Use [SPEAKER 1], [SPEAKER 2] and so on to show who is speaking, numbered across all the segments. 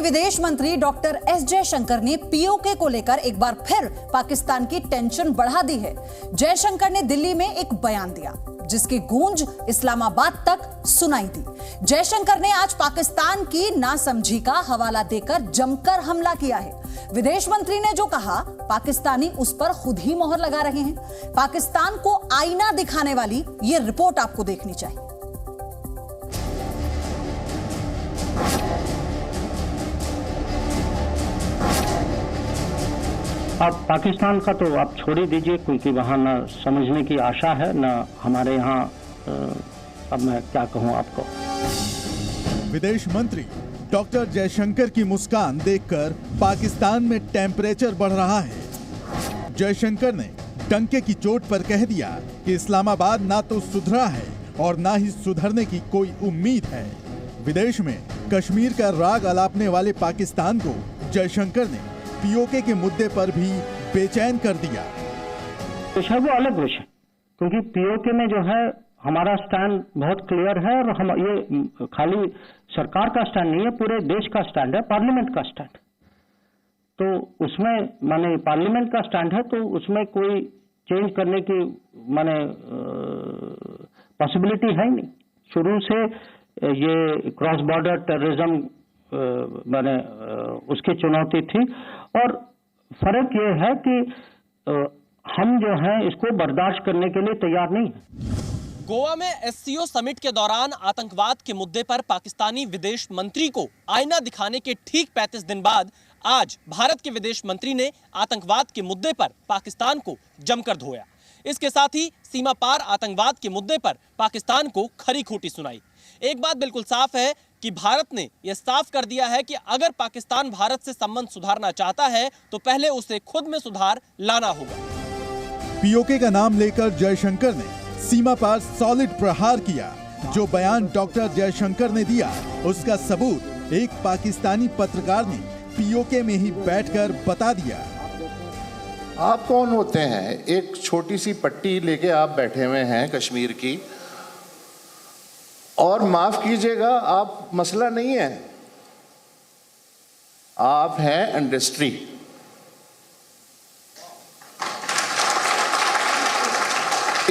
[SPEAKER 1] विदेश मंत्री doctor S Jaishankar ने पीओके को लेकर एक बार फिर पाकिस्तान की टेंशन बढ़ा दी है। जयशंकर ने दिल्ली में एक बयान दिया जिसकी गूंज इस्लामाबाद तक सुनाई दी। जयशंकर ने आज पाकिस्तान की नासमझी का हवाला देकर जमकर हमला किया है। विदेश मंत्री ने जो कहा, पाकिस्तानी उस पर खुद ही मोहर लगा रहे हैं। पाकिस्तान को आईना दिखाने वाली ये रिपोर्ट आपको देखनी चाहिए।
[SPEAKER 2] अब पाकिस्तान का तो आप छोड़ ही दीजिए, क्योंकि वहाँ न समझने की आशा है न हमारे यहाँ। अब मैं क्या कहूँ आपको।
[SPEAKER 3] विदेश मंत्री डॉक्टर जयशंकर की मुस्कान देखकर पाकिस्तान में टेम्परेचर बढ़ रहा है। जयशंकर ने डंके की चोट पर कह दिया कि इस्लामाबाद ना तो सुधरा है और ना ही सुधरने की कोई उम्मीद है। विदेश में कश्मीर का राग अलापने वाले पाकिस्तान को जयशंकर ने पीओके के मुद्दे पर भी बेचैन कर दिया।
[SPEAKER 2] विषय वो अलग विषय, क्योंकि पीओके में जो है हमारा स्टैंड बहुत क्लियर है और हम ये खाली सरकार का स्टैंड नहीं है, पूरे देश का स्टैंड है, पार्लियामेंट का स्टैंड। तो उसमें माने पार्लियामेंट का स्टैंड है, तो उसमें कोई चेंज करने की माने पॉसिबिलिटी है नहीं। शुरू से ये क्रॉस बॉर्डर टेररिज्म माने उसकी चुनौती थी, और फर्क ये है कि हम जो है इसको बर्दाश्त करने के लिए तैयार नहीं है।
[SPEAKER 4] गोवा में एससीओ समिट के दौरान आतंकवाद के मुद्दे पर पाकिस्तानी विदेश मंत्री को आईना दिखाने के ठीक 35 दिन बाद आज भारत के विदेश मंत्री ने आतंकवाद के मुद्दे पर पाकिस्तान को जमकर धोया। इसके साथ ही सीमा पार आतंकवाद के मुद्दे पर पाकिस्तान को खरी खोटी सुनाई। एक बात बिल्कुल साफ है कि भारत ने यह साफ कर दिया है कि अगर पाकिस्तान भारत से संबंध सुधारना चाहता है तो पहले उसे खुद में सुधार लाना होगा।
[SPEAKER 3] पीओके का नाम लेकर जयशंकर ने सीमा पार सॉलिड प्रहार किया। जो बयान डॉक्टर जयशंकर ने दिया उसका सबूत एक पाकिस्तानी पत्रकार ने पीओके में ही बैठकर बता दिया।
[SPEAKER 5] आप कौन होते हैं? एक छोटी सी पट्टी लेके आप बैठे हुए हैं कश्मीर की, और माफ कीजिएगा, आप मसला नहीं है, आप हैं इंडस्ट्री।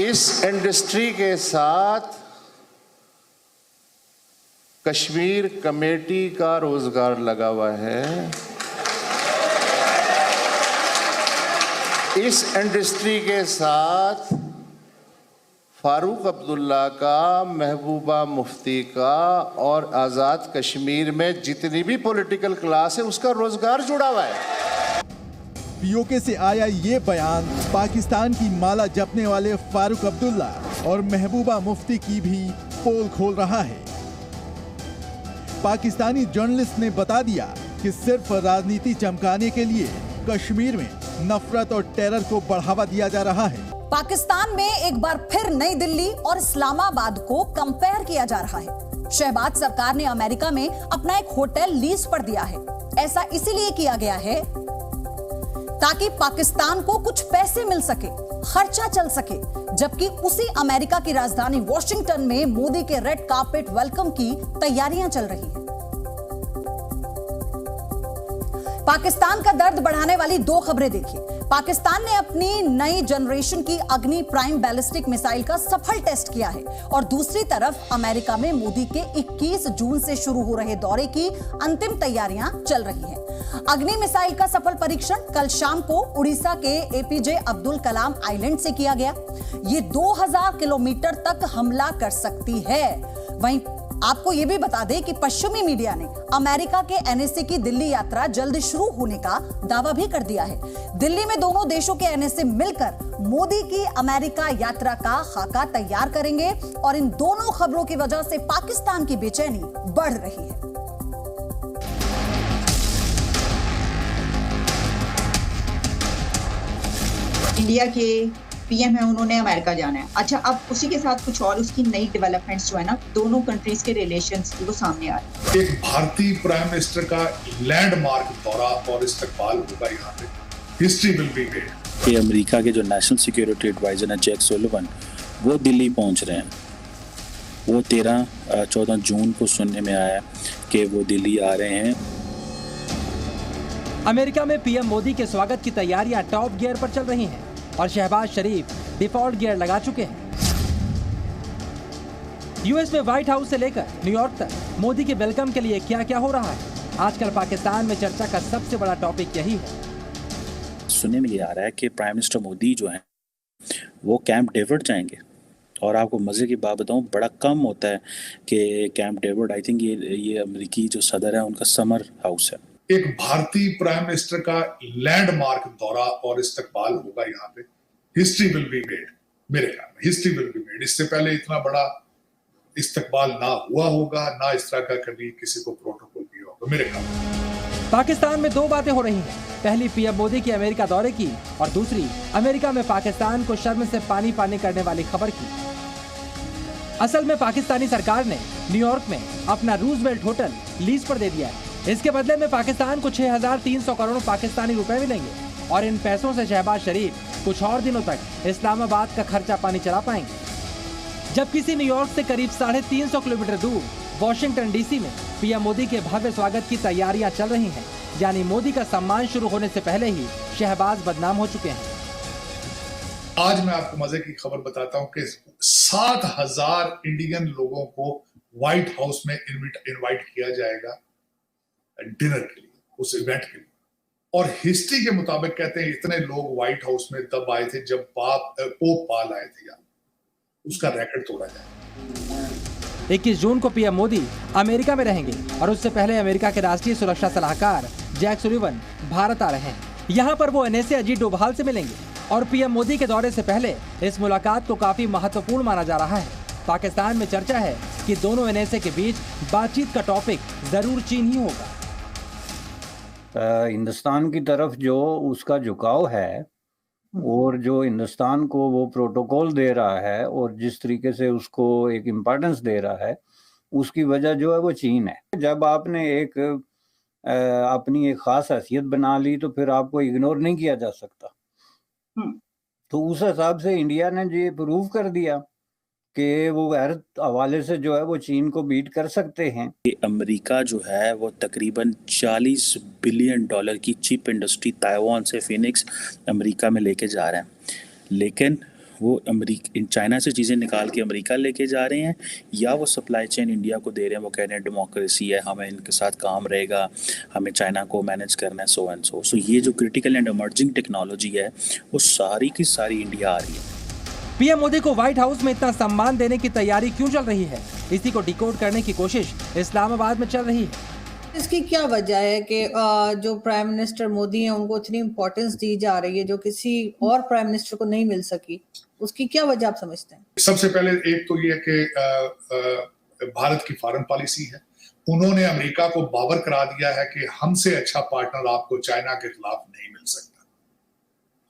[SPEAKER 5] इस इंडस्ट्री के साथ कश्मीर कमेटी का रोजगार लगा हुआ है। इस इंडस्ट्री के साथ फारूक अब्दुल्ला का, महबूबा मुफ्ती का और आज़ाद कश्मीर में जितनी भी पॉलिटिकल क्लास है उसका रोजगार जुड़ा हुआ है।
[SPEAKER 3] पीओके से आया ये बयान पाकिस्तान की माला जपने वाले फारूक अब्दुल्ला और महबूबा मुफ्ती की भी पोल खोल रहा है। पाकिस्तानी जर्नलिस्ट ने बता दिया कि सिर्फ राजनीति चमकाने के लिए कश्मीर में नफरत और टेरर को बढ़ावा दिया जा रहा है।
[SPEAKER 1] पाकिस्तान में एक बार फिर नई दिल्ली और इस्लामाबाद को कंपेयर किया जा रहा है। शहबाज सरकार ने अमेरिका में अपना एक होटल लीज पर दिया है। ऐसा इसीलिए किया गया है ताकि पाकिस्तान को कुछ पैसे मिल सके, खर्चा चल सके, जबकि उसी अमेरिका की राजधानी वॉशिंगटन में मोदी के रेड कार्पेट वेलकम की तैयारियां चल रही है। पाकिस्तान का दर्द बढ़ाने वाली दो खबरें देखिए। पाकिस्तान ने अपनी नई जनरेशन की अग्नि प्राइम बैलिस्टिक मिसाइल का सफल टेस्ट किया है, और दूसरी तरफ अमेरिका में मोदी के 21 जून से शुरू हो रहे दौरे की अंतिम तैयारियां चल रही हैं। अग्नि मिसाइल का सफल परीक्षण कल शाम को उड़ीसा के एपीजे अब्दुल कलाम आइलैंड से किया गया। ये 2000 किलोमीटर तक हमला कर सकती है। वहीं आपको यह भी बता दें कि पश्चिमी मीडिया ने अमेरिका के एनएसए की दिल्ली यात्रा जल्द शुरू होने का दावा भी कर दिया है। दिल्ली में दोनों देशों के एनएसए मिलकर मोदी की अमेरिका यात्रा का खाका तैयार करेंगे, और इन दोनों खबरों की वजह से पाकिस्तान की बेचैनी बढ़ रही है।
[SPEAKER 6] इंडिया के पीएम है, उन्होंने अमेरिका जाना है। अच्छा, अब उसी के साथ कुछ और उसकी नई डेवलपमेंट्स जो है ना, दोनों कंट्रीज के रिलेशंस वो सामने आ रहे हैं।
[SPEAKER 7] एक भारतीय प्राइम मिनिस्टर का लैंडमार्क दौरा और इस्तकबाल होगा यहाँ पे। History will be made.
[SPEAKER 8] ये अमेरिका के जो नेशनल सिक्योरिटी एडवाइजर हैं जैक सुलिवन, वो दिल्ली पहुंच रहे हैं। वो 13-14 जून को सुनने में आया कि वो दिल्ली आ रहे हैं।
[SPEAKER 9] अमेरिका में पीएम मोदी के स्वागत की तैयारियां टॉप गियर पर चल रही हैं और शहबाज शरीफ डिफॉल्ट गियर लगा चुके हैं। यूएस में व्हाइट हाउस से लेकर न्यूयॉर्क तक मोदी के वेलकम के लिए क्या क्या हो रहा है, आजकल पाकिस्तान में चर्चा का सबसे बड़ा टॉपिक यही है।
[SPEAKER 8] सुनने में ये आ रहा है कि प्राइम मिनिस्टर मोदी जो है वो कैंप डेविड जाएंगे, और आपको मजे की बात बताऊं, बड़ा कम होता है कि कैंप डेविड, आई थिंक ये अमेरिकी जो सदर है उनका समर हाउस है।
[SPEAKER 7] एक भारतीय प्राइम मिनिस्टर का लैंडमार्क दौरा और इस्तकबाल होगा यहाँ पे। हिस्ट्री विल बी मेड, मेरे ख्याल में हिस्ट्री विल बी मेड। इससे पहले इतना बड़ा इस्तकबाल ना हुआ होगा, ना इस तरह का कभी किसी को प्रोटोकॉल दिया होगा, मेरे ख्याल में।
[SPEAKER 9] पाकिस्तान में दो बातें हो रही हैं, पहली पीएम मोदी की अमेरिका दौरे की और दूसरी अमेरिका में पाकिस्तान को शर्म से पानी पानी करने वाली खबर की। असल में पाकिस्तानी सरकार ने न्यूयॉर्क में अपना रूजवेल्ट होटल लीज पर दे दिया है। इसके बदले में पाकिस्तान को 6,300 करोड़ पाकिस्तानी रुपए मिलेंगे और इन पैसों से शहबाज शरीफ कुछ और दिनों तक इस्लामाबाद का खर्चा पानी चला पाएंगे। जब किसी न्यूयॉर्क से करीब 350 किलोमीटर दूर वॉशिंगटन डीसी में पीएम मोदी के भव्य स्वागत की तैयारियां चल रही हैं, यानी मोदी का सम्मान शुरू होने से पहले ही शहबाज बदनाम हो चुके हैं।
[SPEAKER 7] आज मैं आपको मजे की खबर बताता हूं कि 7,000 इंडियन लोगों को व्हाइट हाउस में इनवाइट किया जाएगा डिनर के लिए, उस इवेंट के लिए। और हिस्ट्री के मुताबिक कहते हैं इतने लोग व्हाइट हाउस में तब आए थे जब पोप पाल आए थे, यार उसका रिकॉर्ड तोड़ा जाए।
[SPEAKER 9] 21 जून को पीएम मोदी अमेरिका में रहेंगे और उससे पहले अमेरिका के राष्ट्रीय सुरक्षा सलाहकार जैक सुलिवन भारत आ रहे हैं। यहाँ पर वो एनएसए अजीत डोभाल से मिलेंगे और पीएम मोदी के दौरे से पहले इस मुलाकात को काफी महत्वपूर्ण माना जा रहा है। पाकिस्तान में चर्चा है कि दोनों एनएसए के बीच बातचीत का टॉपिक जरूर चीन ही होगा।
[SPEAKER 10] हिंदुस्तान की तरफ जो उसका झुकाव है और जो हिंदुस्तान को वो प्रोटोकॉल दे रहा है और जिस तरीके से उसको एक इम्पोर्टेंस दे रहा है, उसकी वजह जो है वो चीन है। जब आपने अपनी एक खास हैसियत बना ली तो फिर आपको इग्नोर नहीं किया जा सकता। तो उस हिसाब से इंडिया ने ये प्रूव कर दिया कि वो हर हवाले से जो है वो चीन को बीट कर सकते हैं।
[SPEAKER 8] अमेरिका जो है वो तकरीबन $40 बिलियन की चिप इंडस्ट्री ताइवान से फिनिक्स अमेरिका में लेके जा रहे हैं, लेकिन वो चाइना से चीज़ें निकाल के अमेरिका लेके जा रहे हैं या वो सप्लाई चेन इंडिया को दे रहे हैं। वो कह रहे हैं डेमोक्रेसी है, हमें इनके साथ काम रहेगा, हमें चाइना को मैनेज करना है, सो एंड सो। ये जो क्रिटिकल एंड इमर्जिंग टेक्नोलॉजी है वो सारी की सारी इंडिया आ रही है।
[SPEAKER 9] पीएम मोदी को व्हाइट हाउस में इतना सम्मान देने की तैयारी क्यों चल रही है, इसी को डिकोड करने की कोशिश इस्लामाबाद में चल रही है।
[SPEAKER 11] इसकी क्या वजह है कि जो प्राइम मिनिस्टर मोदी हैं उनको इतनी इम्पोर्टेंस दी जा रही है जो किसी और प्राइम मिनिस्टर को नहीं मिल सकी, उसकी क्या वजह आप समझते हैं?
[SPEAKER 7] सबसे पहले एक तो ये कि भारत की फॉरेन पॉलिसी है। उन्होंने अमेरिका को बावर करा दिया है कि हमसे अच्छा पार्टनर आपको चाइना के खिलाफ नहीं मिल सकता।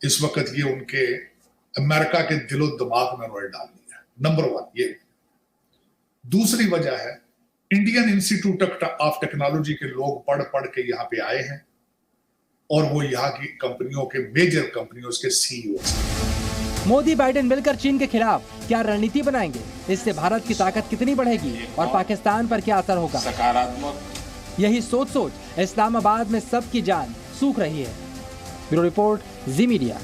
[SPEAKER 7] इस वक्त ये उनके अमेरिका के दिलो दिमाग में उन्होंने डाल दिया है। नंबर 1 ये। दूसरी वजह है इंडियन इंस्टीट्यूट ऑफ टेक्नोलॉजी के लोग पढ़ के यहाँ पे आए हैं और वो यहाँ की कंपनियों के मेजर कंपनियों के सीईओ।
[SPEAKER 9] मोदी बाइडेन मिलकर चीन के खिलाफ क्या रणनीति बनाएंगे, इससे भारत की ताकत कितनी बढ़ेगी और पाकिस्तान पर क्या असर होगा?
[SPEAKER 7] सकारात्मक।
[SPEAKER 9] यही सोच इस्लामाबाद में सबकी जान सूख रही है। ब्यूरो रिपोर्ट, जी मीडिया।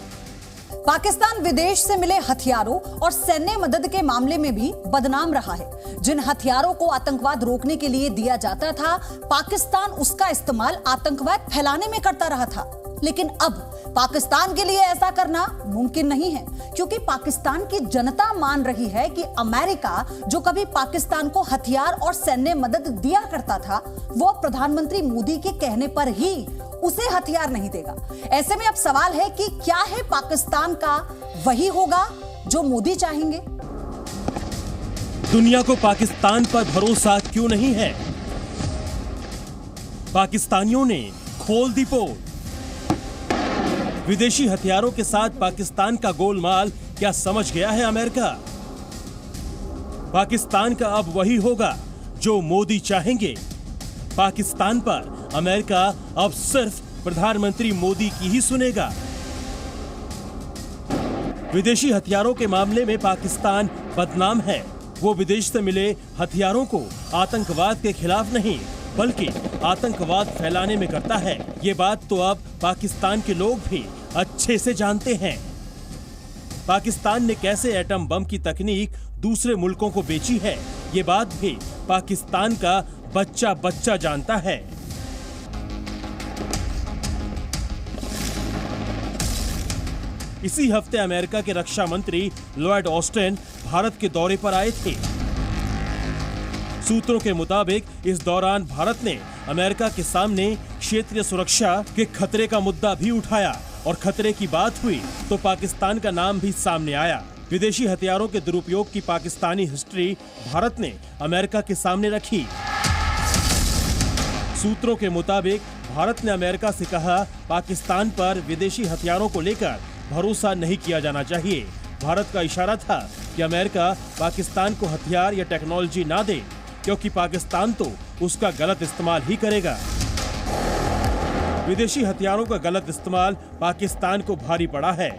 [SPEAKER 1] पाकिस्तान विदेश से मिले हथियारों और सैन्य मदद के मामले में भी बदनाम रहा है। जिन हथियारों को आतंकवाद रोकने के लिए दिया जाता था, पाकिस्तान उसका इस्तेमाल आतंकवाद फैलाने में करता रहा था। लेकिन अब पाकिस्तान के लिए ऐसा करना मुमकिन नहीं है, क्योंकि पाकिस्तान की जनता मान रही है कि अमेरिका, जो कभी पाकिस्तान को हथियार और सैन्य मदद दिया करता था, वो प्रधानमंत्री मोदी के कहने पर ही उसे हथियार नहीं देगा। ऐसे में अब सवाल है कि क्या है पाकिस्तान का वही होगा जो मोदी चाहेंगे?
[SPEAKER 4] दुनिया को पाकिस्तान पर भरोसा क्यों नहीं है? पाकिस्तानियों ने खोल दी पोल। विदेशी हथियारों के साथ पाकिस्तान का गोलमाल क्या समझ गया है अमेरिका? पाकिस्तान का अब वही होगा जो मोदी चाहेंगे। पाकिस्तान पर अमेरिका अब सिर्फ प्रधानमंत्री मोदी की ही सुनेगा। विदेशी हथियारों के मामले में पाकिस्तान बदनाम है। वो विदेश से मिले हथियारों को आतंकवाद के खिलाफ नहीं, बल्कि आतंकवाद फैलाने में करता है। ये बात तो अब पाकिस्तान के लोग भी अच्छे से जानते हैं। पाकिस्तान ने कैसे एटम बम की तकनीक दूसरे मुल्कों को बेची है, ये बात भी पाकिस्तान का बच्चा बच्चा जानता है। इसी हफ्ते अमेरिका के रक्षा मंत्री लॉयड ऑस्टिन भारत के दौरे पर आए थे। सूत्रों के मुताबिक इस दौरान भारत ने अमेरिका के सामने क्षेत्रीय सुरक्षा के खतरे का मुद्दा भी उठाया और खतरे की बात हुई तो पाकिस्तान का नाम भी सामने आया। विदेशी हथियारों के दुरुपयोग की पाकिस्तानी हिस्ट्री भारत ने अमेरिका के सामने रखी। सूत्रों के मुताबिक भारत ने अमेरिका से कहा, पाकिस्तान पर विदेशी हथियारों को लेकर भरोसा नहीं किया जाना चाहिए। भारत का इशारा था कि अमेरिका पाकिस्तान को हथियार या टेक्नोलॉजी ना दे, क्योंकि पाकिस्तान तो उसका गलत इस्तेमाल ही करेगा। विदेशी हथियारों का गलत इस्तेमाल पाकिस्तान को भारी पड़ा है।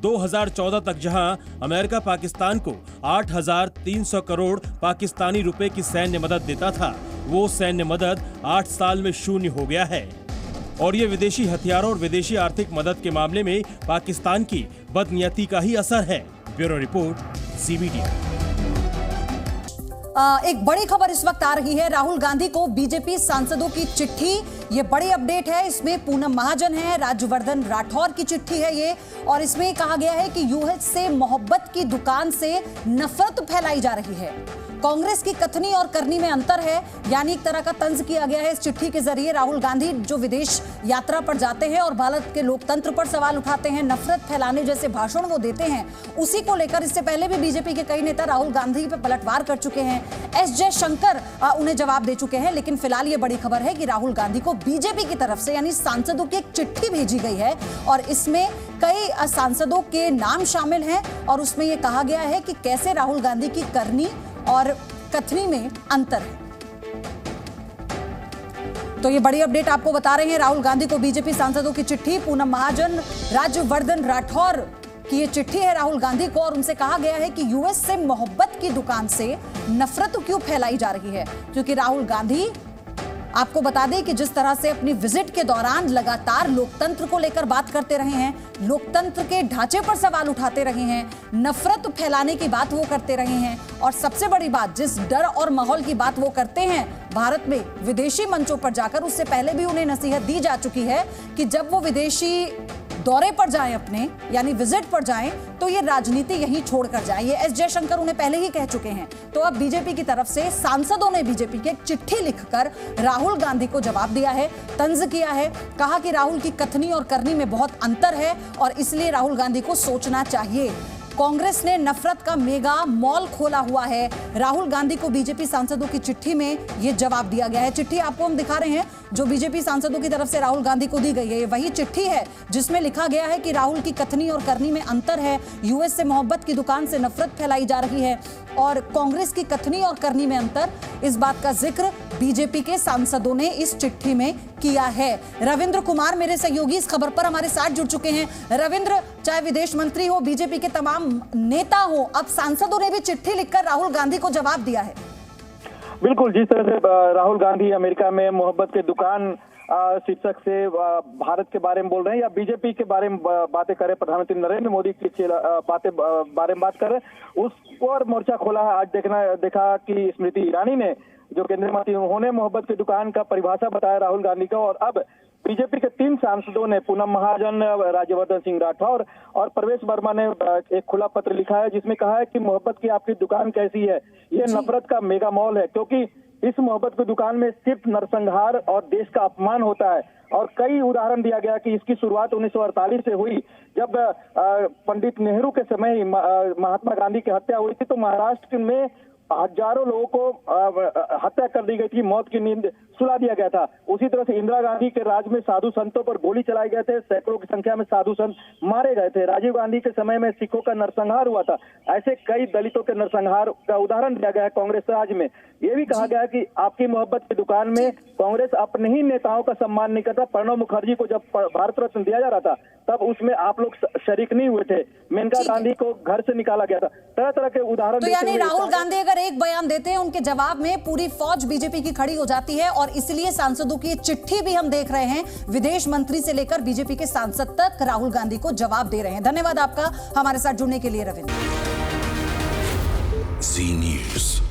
[SPEAKER 4] 2014 तक जहां अमेरिका पाकिस्तान को 8,300 करोड़ पाकिस्तानी रुपए की सैन्य मदद देता था, वो सैन्य मदद 8 साल में शून्य हो गया है। और ये विदेशी हथियारों और विदेशी आर्थिक मदद के मामले में पाकिस्तान की बदनीयती का ही असर है। Bureau report, CBD।
[SPEAKER 1] एक बड़ी खबर इस वक्त आ रही है, राहुल गांधी को बीजेपी सांसदों की चिट्ठी। ये बड़ी अपडेट है। इसमें पूनम महाजन है, राज्यवर्धन राठौर की चिट्ठी है ये, और इसमें कहा गया है कि यूएस से मोहब्बत की दुकान से नफरत फैलाई जा रही है। कांग्रेस की कथनी और करनी में अंतर है, यानी एक तरह का तंज किया गया है इस चिट्ठी के जरिए। राहुल गांधी जो विदेश यात्रा पर जाते हैं और भारत के लोकतंत्र पर सवाल उठाते हैं, नफरत फैलाने जैसे भाषण वो देते हैं, उसी को लेकर इससे पहले भी बीजेपी के कई नेता राहुल गांधी पे पलटवार कर चुके हैं। एस जयशंकर उन्हें जवाब दे चुके हैं। लेकिन फिलहाल ये बड़ी खबर है कि राहुल गांधी को बीजेपी की तरफ से यानी सांसदों की एक चिट्ठी भेजी गई है और इसमें कई सांसदों के नाम शामिल हैं और उसमें यह कहा गया है कि कैसे राहुल गांधी की करनी और कथनी में अंतर है। तो ये बड़ी अपडेट आपको बता रहे हैं। राहुल गांधी को बीजेपी सांसदों की चिट्ठी, पूनम महाजन, राज्यवर्धन राठौर की ये चिट्ठी है राहुल गांधी को, और उनसे कहा गया है कि यूएस से मोहब्बत की दुकान से नफरत क्यों फैलाई जा रही है। क्योंकि राहुल गांधी, आपको बता दें कि जिस तरह से अपनी विजिट के दौरान लगातार लोकतंत्र को लेकर बात करते रहे हैं, लोकतंत्र के ढांचे पर सवाल उठाते रहे हैं, नफरत फैलाने की बात वो करते रहे हैं, और सबसे बड़ी बात, जिस डर और माहौल की बात वो करते हैं भारत में विदेशी मंचों पर जाकर, उससे पहले भी उन्हें नसीहत दी जा चुकी है कि जब वो विदेशी दौरे पर जाएं अपने, यानी विजिट पर जाएं, तो ये राजनीति यहीं छोड़कर जाएं। ये एस जयशंकर उन्हें पहले ही कह चुके हैं। तो अब बीजेपी की तरफ से सांसदों ने बीजेपी की एक चिट्ठी लिखकर राहुल गांधी को जवाब दिया है, तंज किया है, कहा कि राहुल की कथनी और करनी में बहुत अंतर है और इसलिए राहुल गांधी को सोचना चाहिए। कांग्रेस ने नफरत का मेगा मॉल खोला हुआ है। राहुल गांधी को बीजेपी सांसदों की चिट्ठी में यह जवाब दिया गया है। चिट्ठी आपको हम दिखा रहे हैं जो बीजेपी सांसदों की तरफ से राहुल गांधी को दी गई है। ये वही चिट्ठी है जिसमें लिखा गया है कि राहुल की कथनी और करनी में अंतर है, यूएस से मोहब्बत की दुकान से नफरत फैलाई जा रही है और कांग्रेस की कथनी और करनी में अंतर, इस बात का जिक्र बीजेपी के सांसदों ने इस चिट्ठी में किया है। रविंद्र कुमार मेरे सहयोगी इस खबर पर हमारे साथ जुड़ चुके हैं। रविंद्र, चाहे विदेश मंत्री हो, बीजेपी के तमाम नेता हो, अब सांसदों ने भी चिट्ठी लिखकर राहुल गांधी को जवाब दिया है।
[SPEAKER 12] बिल्कुल, जिस तरह से राहुल गांधी अमेरिका में मोहब्बत की दुकान शीर्षक से भारत के बारे में बोल रहे हैं या बीजेपी के बारे में बातें कर रहे, प्रधानमंत्री नरेंद्र मोदी की बारे में बात कर रहे हैं, उस पर मोर्चा खोला है। आज देखा कि स्मृति ईरानी ने, जो केंद्रीय मंत्री, उन्होंने मोहब्बत की दुकान का परिभाषा बताया राहुल गांधी का, और अब बीजेपी के 3 सांसदों ने, पूनम महाजन, राज्यवर्धन सिंह राठौर और प्रवेश वर्मा ने एक खुला पत्र लिखा है जिसमें कहा है कि मोहब्बत की आपकी दुकान कैसी है, ये नफरत का मेगा मॉल है, क्योंकि इस मोहब्बत की दुकान में सिर्फ नरसंहार और देश का अपमान होता है। और कई उदाहरण दिया गया कि इसकी शुरुआत 1948 से हुई, जब पंडित नेहरू के समय ही महात्मा गांधी की हत्या हुई थी, तो महाराष्ट्र में हजारों लोगों को हत्या कर दी गई थी, मौत की नींद सुला दिया गया था। उसी तरह से इंदिरा गांधी के राज में साधु संतों पर गोली चलाए गए थे, सैकड़ों की संख्या में साधु संत मारे गए थे। राजीव गांधी के समय में सिखों का नरसंहार हुआ था। ऐसे कई दलितों के नरसंहार का उदाहरण दिया गया है कांग्रेस राज में। ये भी कहा गया कि आपकी मोहब्बत की दुकान में कांग्रेस अपने ही नेताओं का सम्मान नहीं करता। प्रणब मुखर्जी को जब भारत रत्न दिया जा रहा था तब उसमें आप लोग शरीक नहीं हुए थे। मेनका गांधी को घर से निकाला गया था। तरह तरह के उदाहरण।
[SPEAKER 1] तो यानी राहुल गांधी अगर एक बयान देते हैं, उनके जवाब में पूरी फौज बीजेपी की खड़ी हो जाती है और इसलिए सांसदों की चिट्ठी भी हम देख रहे हैं, विदेश मंत्री से लेकर बीजेपी के सांसद तक राहुल गांधी को जवाब दे रहे हैं। धन्यवाद आपका हमारे साथ जुड़ने के लिए रविंद्र।
[SPEAKER 13] जी न्यूज़।